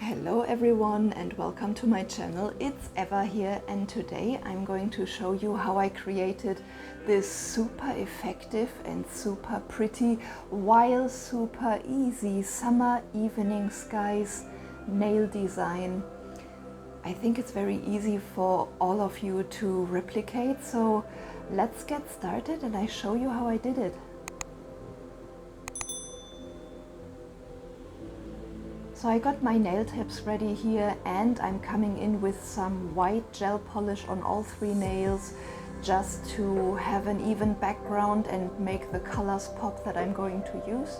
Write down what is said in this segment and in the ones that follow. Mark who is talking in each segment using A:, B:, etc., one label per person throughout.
A: Hello everyone and welcome to my channel. It's Eva here, and today I'm going to show you how I created this super effective and super pretty while super easy summer evening skies nail design. I think it's very easy for all of you to replicate, so let's get started and I show you how I did it. So I got my nail tips ready here, and I'm coming in with some white gel polish on all three nails just to have an even background and make the colors pop that I'm going to use.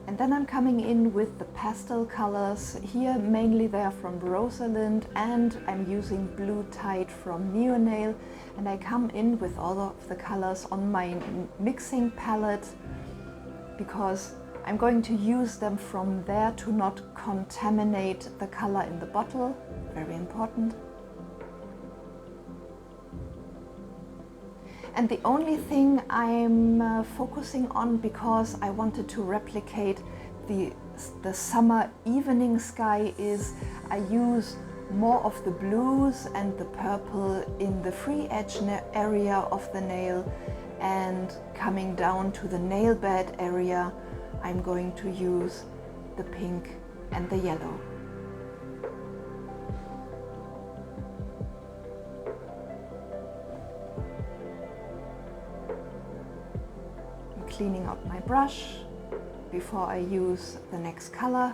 A: And then I'm coming in with the pastel colors. Here mainly they're from Rosalind, and I'm using Blue Tide from Neonail, and I come in with all of the colors on my mixing palette because I'm going to use them from there to not contaminate the color in the bottle. Very important. And the only thing I'm focusing on, because I wanted to replicate the summer evening sky, is I use more of the blues and the purple in the free edge area of the nail, and coming down to the nail bed area I'm going to use the pink and the yellow. Cleaning out my brush before I use the next color.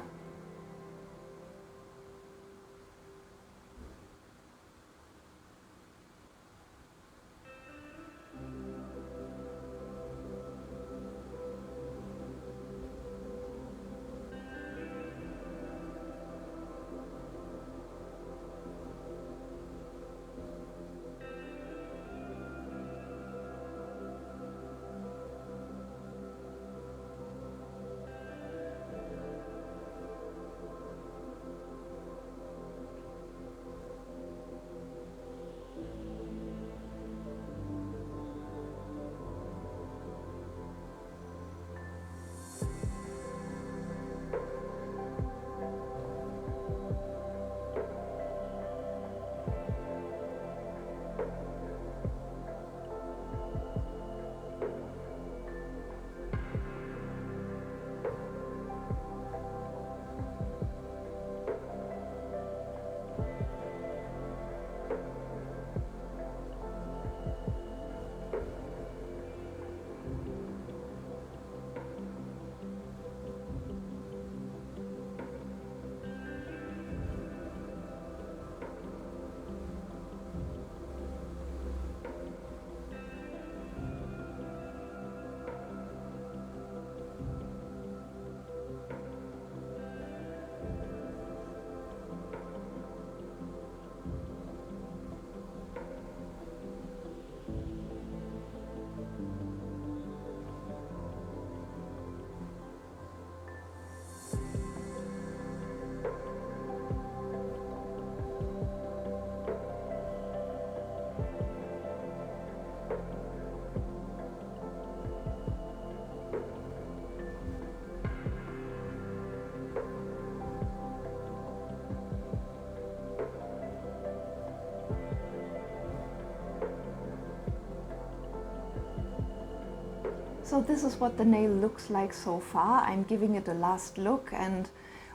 A: So this is what the nail looks like so far. I'm giving it a last look, and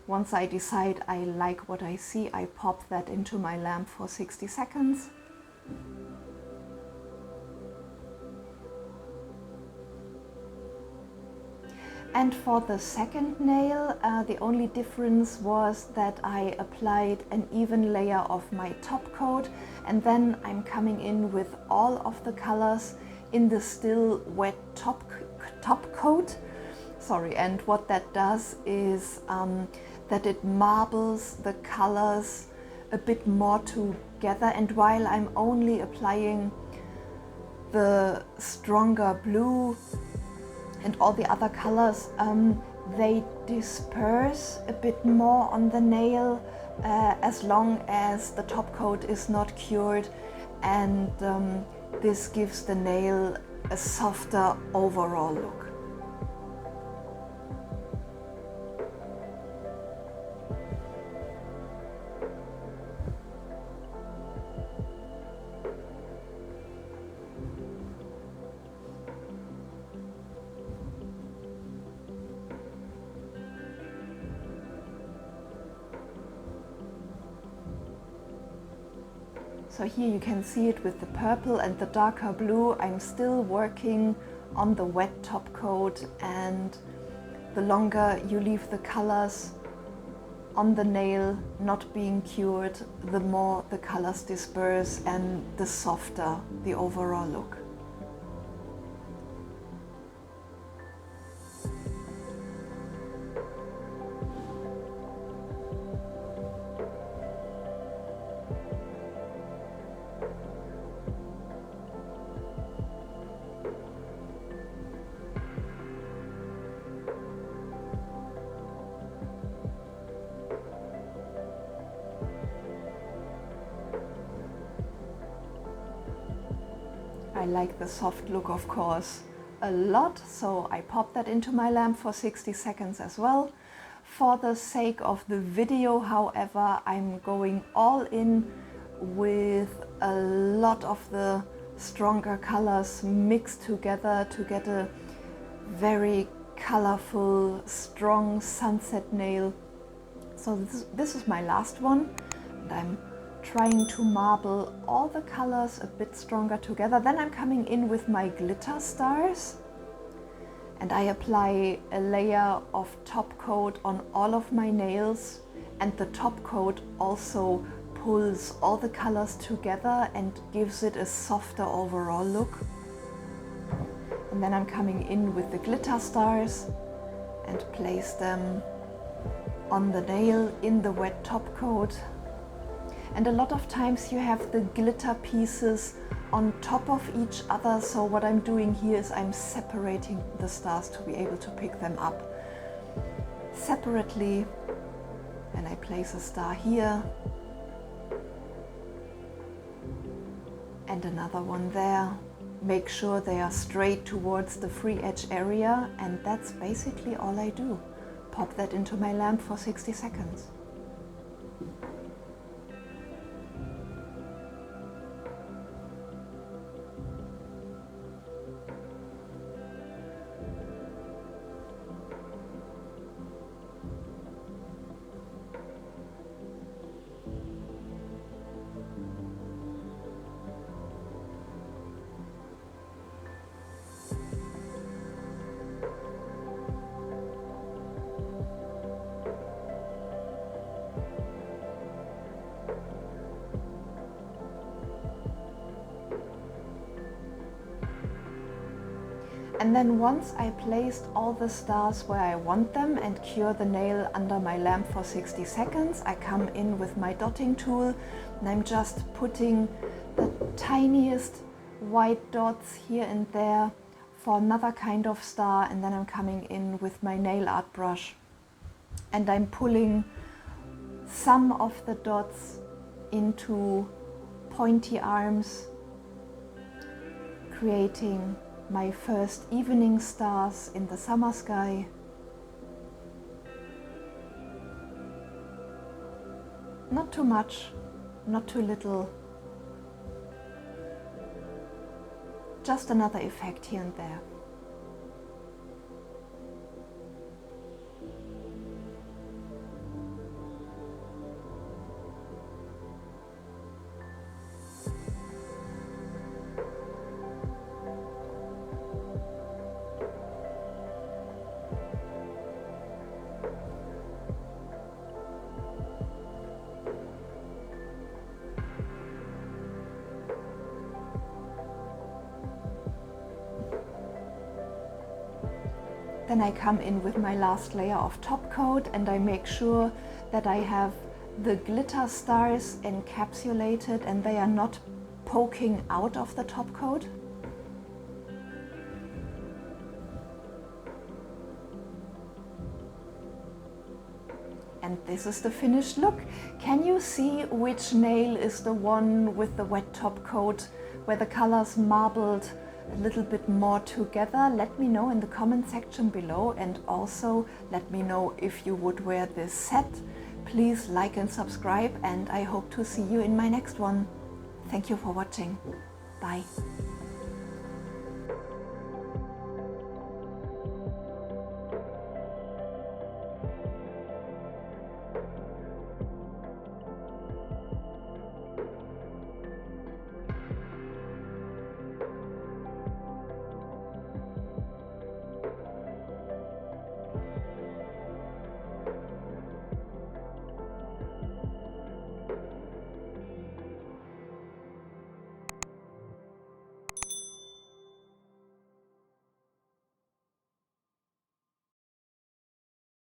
A: once I decide I like what I see, I pop that into my lamp for 60 seconds. And for the second nail, the only difference was that I applied an even layer of my top coat, and then I'm coming in with all of the colors in the still wet top coat. Sorry, and what that does is that it marbles the colors a bit more together, and while I'm only applying the stronger blue And all the other colors, they disperse a bit more on the nail as long as the top coat is not cured, and this gives the nail a softer overall look. So here you can see it with the purple and the darker blue. I'm still working on the wet top coat, and the longer you leave the colors on the nail not being cured, the more the colors disperse and the softer the overall look. I like the soft look, of course, a lot, so I pop that into my lamp for 60 seconds as well. For the sake of the video, however, I'm going all in with a lot of the stronger colors mixed together to get a very colorful, strong sunset nail. So this is my last one, and I'm trying to marble all the colors a bit stronger together. Then I'm coming in with my glitter stars, and I apply a layer of top coat on all of my nails, and the top coat also pulls all the colors together and gives it a softer overall look. And then I'm coming in with the glitter stars and place them on the nail in the wet top coat. And a lot of times you have the glitter pieces on top of each other, so what I'm doing here is I'm separating the stars to be able to pick them up separately. And I place a star here and another one there. Make sure they are straight towards the free edge area, and that's basically all I do. Pop that into my lamp for 60 seconds. And then once I placed all the stars where I want them and cure the nail under my lamp for 60 seconds, I come in with my dotting tool, and I'm just putting the tiniest white dots here and there for another kind of star, and then I'm coming in with my nail art brush and I'm pulling some of the dots into pointy arms, creating my first evening stars in the summer sky. Not too much, not too little. Just another effect here and there. Then I come in with my last layer of top coat and I make sure that I have the glitter stars encapsulated and they are not poking out of the top coat. And this is the finished look. Can you see which nail is the one with the wet top coat, where the colors marbled a little bit more together? Let me know in the comment section below, and also let me know if you would wear this set. Please like and subscribe, and I hope to see you in my next one. Thank you for watching. Bye.